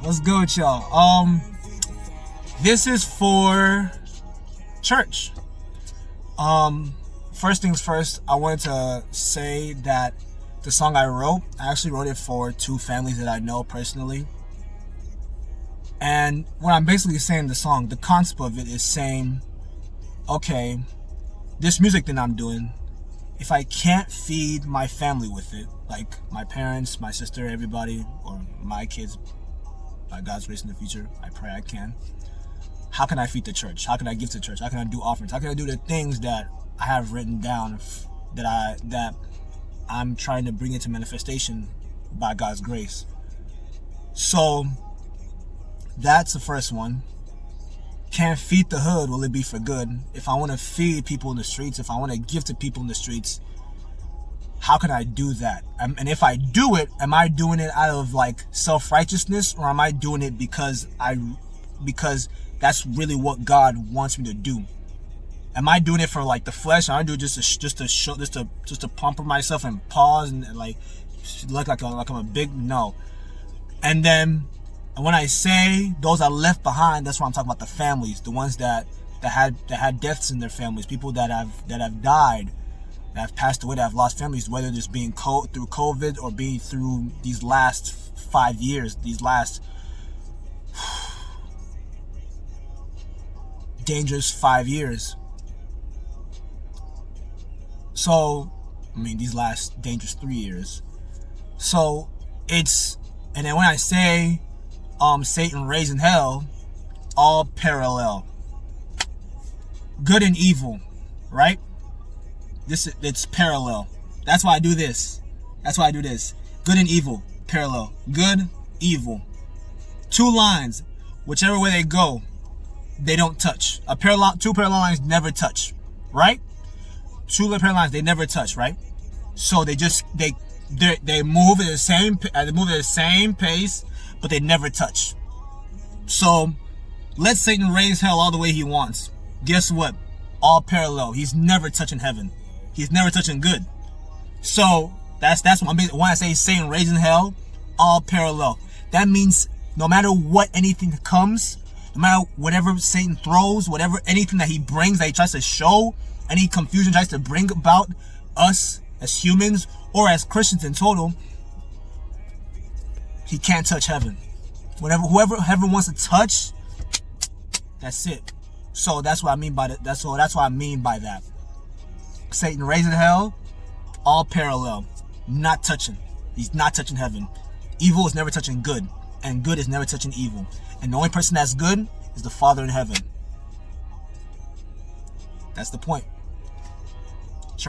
What's good with y'all? This is for church. First things first, I wanted to say that the song I actually wrote it for two families that I know personally. And what I'm basically saying in the song, the concept of it is saying, okay, this music that I'm doing, if I can't feed my family with it, like my parents, my sister, everybody, or my kids, by God's grace in the future, I pray I can. How can I feed the church? How can I give to church? How can I do offerings? How can I do the things that I have written down that I'm trying to bring into manifestation by God's grace? So that's the first one. Can't feed the hood, will it be for good? If I want to feed people in the streets, if I want to give to people in the streets, how can I do that? And if I do it, am I doing it out of like self-righteousness, or am I doing it because that's really what God wants me to do? Am I doing it for like the flesh? Am I doing it just to pamper myself and pause and like look like I'm a big no? And then when I say those are left behind, that's what I'm talking about, the families, the ones that had deaths in their families, people that have died, that have passed away, that have lost families, whether it's being through COVID or being through these last 5 years, these last dangerous 5 years. So, I mean, these last dangerous 3 years. So, and then when I say Satan raising hell, all parallel. Good and evil, right? It's parallel. That's why I do this. That's why I do this. Good and evil, parallel. Good, evil. Two lines, whichever way they go, they don't touch. Two parallel lines never touch, right? Two parallel lines, they never touch, right? So they move at the same pace, but they never touch. So let Satan raise hell all the way he wants. Guess what? All parallel. He's never touching heaven. He's never touching good. So that's what when I say Satan raising hell, all parallel. That means no matter what anything comes, no matter whatever Satan throws, whatever anything that he brings, that he tries to show, any confusion tries to bring about us as humans or as Christians in total, he can't touch heaven. Whoever wants to touch, that's it. So that's what I mean by that. That's what I mean by that. Satan raising hell, all parallel, not touching. He's not touching heaven. Evil is never touching good, and good is never touching evil. And the only person that's good is the Father in heaven. That's the point.